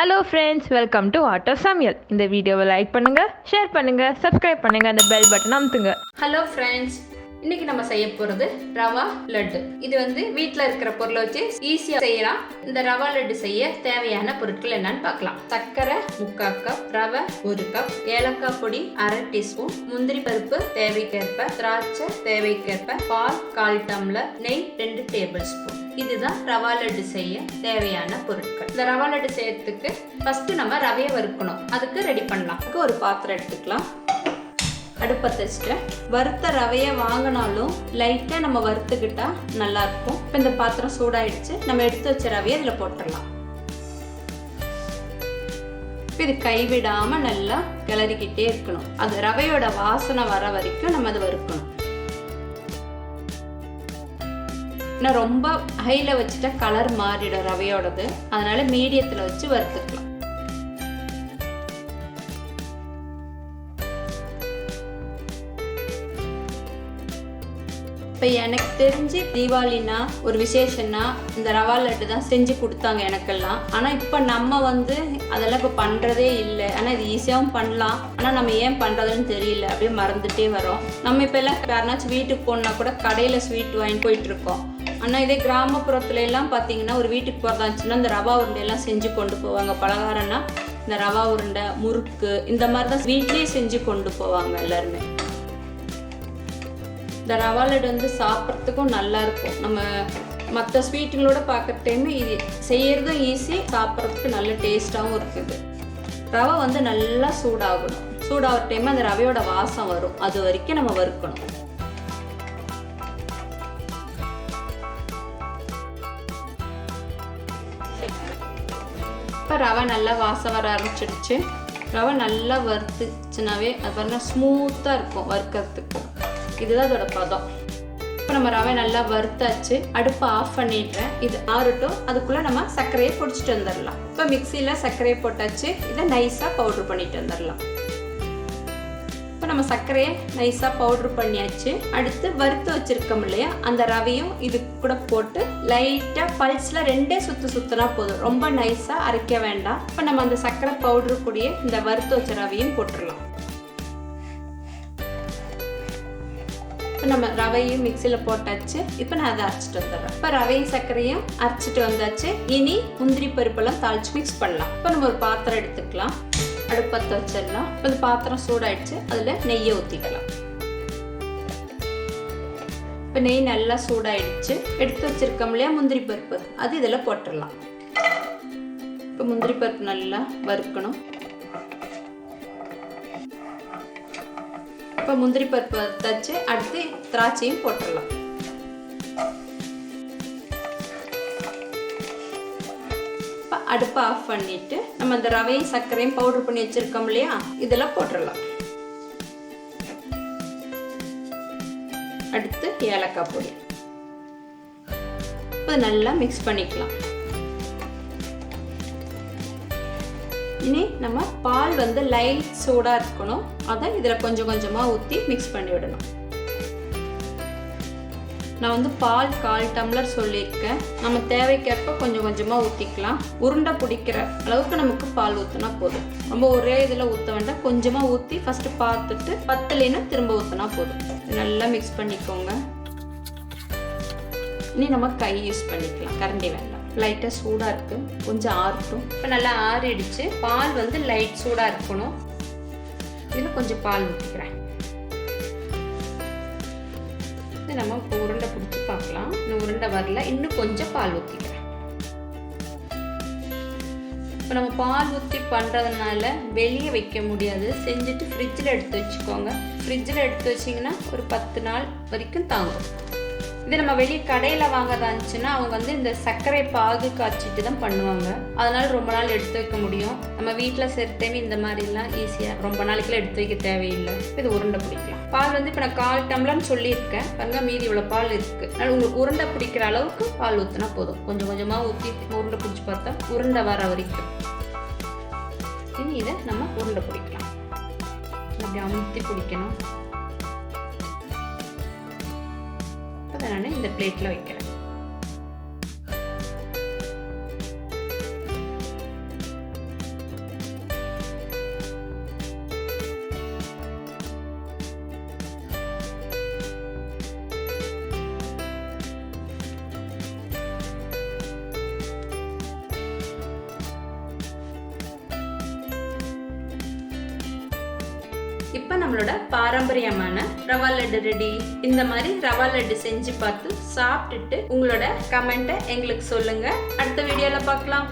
Hello friends, welcome to Art of Samayal. இந்த வீடியோவை like பண்ணுங்க, ஷேர் பண்ணுங்க, சப்ஸ்கிரைப் பண்ணுங்க, அந்த பெல் பட்டன் அமுத்துங்க. Hello friends, இன்னைக்கு நம்ம செய்ய போறது ரவா லட்டு. இது வீட்ல இருக்கிற பொருளை வச்சு ஈஸியா செய்யலாம். இந்த ரவா லட்டு செய்ய தேவையான பொருட்கள் என்னன்னு பார்க்கலாம். சர்க்கரை 3/4 கப், ரவை 1 கப், ஏலக்காய் பொடி 1/2 டீஸ்பூன், முந்திரி பருப்பு தேவைக்கேற்ப, திராட்சை தேவைக்கேற்ப, பால் 1/4 டம்ளர், நெய் 2 டேபிள் ஸ்பூன். இதுதான் ரவா லட்டு செய்ய தேவையான பொருட்கள். இந்த ரவா லட்டு செய்யறதுக்கு ஃபர்ஸ்ட் நம்ம ரவையை வறுக்கணும். அதுக்கு ரெடி பண்ணலாம். அதுக்கு ஒரு பாத்திரம் எடுத்துக்கலாம். அடுப்பத்தை வச்சுட்டு வறுத்த ரவையை வாங்கினாலும் லைட்டாக நம்ம வறுத்துக்கிட்டா நல்லா இருக்கும். இப்போ இந்த பாத்திரம் சூடாயிடுச்சு. நம்ம எடுத்து வச்ச ரவையை இதில் போட்டுடலாம். இப்போ இது கைவிடாம நல்லா கிளறிக்கிட்டே இருக்கணும். அது ரவையோட வாசனை வர வரைக்கும் நம்ம அதை வறுக்கணும். இன்னும் ரொம்ப ஹைல வச்சுட்டா கலர் மாறிடும் ரவையோடது. அதனால மீடியத்தில் வச்சு வறுத்துக்கலாம். இப்போ எனக்கு தெரிஞ்சு தீபாவளினா ஒரு விசேஷம்னா இந்த ரவா லட்டு தான் செஞ்சு கொடுத்தாங்க எனக்கெல்லாம். ஆனால் இப்போ நம்ம அதெல்லாம் இப்போ பண்ணுறதே இல்லை. ஆனால் இது ஈஸியாகவும் பண்ணலாம். ஆனால் நம்ம ஏன் பண்ணுறதுன்னு தெரியல, அப்படியே மறந்துட்டே வரோம். நம்ம இப்போ எல்லாம் யாருனாச்சும் வீட்டுக்கு போனா கூட கடையில் ஸ்வீட் வாங்கி போயிட்டு இருக்கோம். ஆனால் இதே கிராமப்புறத்துல எல்லாம் பார்த்தீங்கன்னா ஒரு வீட்டுக்கு போகிறதாச்சுன்னா இந்த ரவா உருண்டையெல்லாம் செஞ்சு கொண்டு போவாங்க. பலகாரம்னா இந்த ரவா உருண்டை, முறுக்கு இந்த மாதிரி தான் வீட்லேயே செஞ்சு கொண்டு போவாங்க எல்லாருமே. இந்த ரவா லட்டு சாப்பிட்றதுக்கும் நல்லா இருக்கும். நம்ம மற்ற ஸ்வீட்டுங்களோட பார்க்குற டைமு இது செய்யறதும் ஈஸி, சாப்பிட்றதுக்கு நல்ல டேஸ்டாகவும் இருக்குது. ரவை நல்லா சூடாகணும். சூடாகிற டைம் அந்த ரவையோட வாசம் வரும். அது வரைக்கும் நம்ம வறுக்கணும். இப்போ ரவை நல்லா வாசம் வர ஆரம்பிச்சிடுச்சு. ரவை நல்லா வறுத்துச்சுனாவே அது பாருங்க ஸ்மூத்தாக இருக்கும் வறுக்கிறதுக்கு. இதுதான் அதோட பதம். இப்போ நம்ம ரவை நல்லா வறுத்தாச்சு. அடுப்பை ஆஃப் பண்ணிடுறேன். இது ஆறட்டும். அதுக்குள்ளே நம்ம சர்க்கரையை பொடிச்சிட்டு வந்துடலாம். இப்போ மிக்சியில் சர்க்கரையை போட்டாச்சு. இதை நைஸாக பவுட்ரு பண்ணிட்டு வந்துடலாம். இப்போ நம்ம சர்க்கரையை நைஸாக பவுட்ரு பண்ணியாச்சு. அடுத்து வறுத்து வச்சுருக்கோம் இல்லையா, அந்த ரவையும் இது கூட போட்டு லைட்டாக பல்ஸில் 2 சுற்று சுற்றினா போதும். ரொம்ப நைஸாக அரைக்க வேண்டாம். இப்போ நம்ம அந்த சர்க்கரை பவுட்ரு கூடயே இந்த வறுத்து வச்ச ரவையும் போட்டுடலாம். நம்ம ரவையும் மிக்சியில் போட்டாச்சு. இப்போ நான் அதை அரைச்சிட்டு வந்துடுறேன். இப்போ ரவையும் சர்க்கரையும் அரைச்சிட்டு வந்தாச்சு. இனி முந்திரி பருப்பெல்லாம் தாளிச்சு மிக்ஸ் பண்ணலாம். இப்போ நம்ம ஒரு பாத்திரம் எடுத்துக்கலாம். அடுப்பத்தை வச்சிடலாம். இப்போ இந்த பாத்திரம் சூடாயிடுச்சு. அதில் நெய்யை ஊற்றிக்கலாம். இப்போ நெய் நல்லா சூடாயிடுச்சு. எடுத்து வச்சிருக்கோம் இல்லையா முந்திரி பருப்பு, அது இதில் போட்டுடலாம். இப்போ முந்திரி பருப்பு நல்லா வறுக்கணும். இப்போ முந்திரி பருப்பு வறுத்தாச்சு. அடுத்து திராட்சையும் போட்டுடலாம். இப்போ அடுப்பை ஆஃப் பண்ணிட்டு நம்ம அந்த ரவையும் சர்க்கரையும் பவுடர் பண்ணி வச்சிருக்கோம் இல்லையா, இதெல்லாம் போட்டுடலாம். அடுத்து ஏலக்காய் பொடி. இப்போ நல்லா மிக்ஸ் பண்ணிக்கலாம். இனி நம்ம பால் லைட் சூடாக இருக்கணும். அதை இதில் கொஞ்சம் கொஞ்சமாக ஊற்றி மிக்ஸ் பண்ணி விடணும். நான் பால் 1/4 டம்ளர் சொல்லியிருக்கேன். நம்ம தேவைக்கேற்ப கொஞ்சம் கொஞ்சமாக ஊற்றிக்கலாம். உருண்டை பிடிக்கிற அளவுக்கு நமக்கு பால் ஊற்றினா போதும். ரொம்ப ஒரே இதில் ஊற்ற வேண்டாம். கொஞ்சமாக ஊற்றி ஃபஸ்ட்டு பார்த்துட்டு பத்தலைன்னா திரும்ப ஊற்றினா போதும். நல்லா மிக்ஸ் பண்ணிக்கோங்க. இனி நம்ம கை யூஸ் பண்ணிக்கலாம். கரண்டி வேண்டாம். லைட்டாக சூடாக இருக்குது. கொஞ்சம் ஆறட்டும். இப்போ நல்லா ஆறிடுச்சு. பால் லைட் சூடாக இருக்கணும். இதில் கொஞ்சம் பால் ஊற்றிக்கிறேன். இது நம்ம இப்போ உருண்டை பிடிச்சி பார்க்கலாம். இன்னும் உருண்டை வரல. இன்னும் கொஞ்சம் பால் ஊற்றிக்கிறேன். இப்போ நம்ம பால் ஊற்றி பண்ணுறதுனால வெளியே வைக்க முடியாது. செஞ்சுட்டு ஃப்ரிட்ஜில் எடுத்து வச்சுக்கோங்க. ஃப்ரிட்ஜில் எடுத்து வச்சிங்கன்னா ஒரு 10 நாள் வரைக்கும் தாங்கும். இது நம்ம வெளியே கடையில் வாங்கறதா இருந்துச்சுன்னா அவங்க இந்த சர்க்கரை பாகு காய்ச்சிட்டு தான் பண்ணுவாங்க. அதனால ரொம்ப நாள் எடுத்து வைக்க முடியும். நம்ம வீட்டில் செய்கிற டைம் இந்த மாதிரிலாம் ஈஸியாக ரொம்ப நாளைக்குலாம் எடுத்து வைக்க தேவையில்லை. இது உருண்டை பிடிக்கலாம். பால் இப்போ நான் 1/4 டம்ளர்னு சொல்லியிருக்கேன். பாருங்க, மீதி இவ்வளோ பால் இருக்குது. அதனால் உங்களுக்கு உருண்டை பிடிக்கிற அளவுக்கு பால் ஊற்றினா போதும். கொஞ்சம் கொஞ்சமாக ஊற்றி உருண்டை பிடிச்சி பார்த்தா உருண்டை வர வரைக்கும். இனி இதை நம்ம உருண்டை பிடிக்கலாம். அப்படி அமுத்தி பிடிக்கணும். அதை நான் இந்த பிளேட்டில் வைக்கிறேன். இப்போ நம்மளோட பாரம்பரியமான ரவா லட்டு ரெடி. இந்த மாதிரி ரவா லட்டு செஞ்சு பார்த்து சாப்பிட்டுட்டு உங்களோட கமெண்ட்டை எங்களுக்கு சொல்லுங்க. அடுத்த வீடியோல பார்க்கலாம்.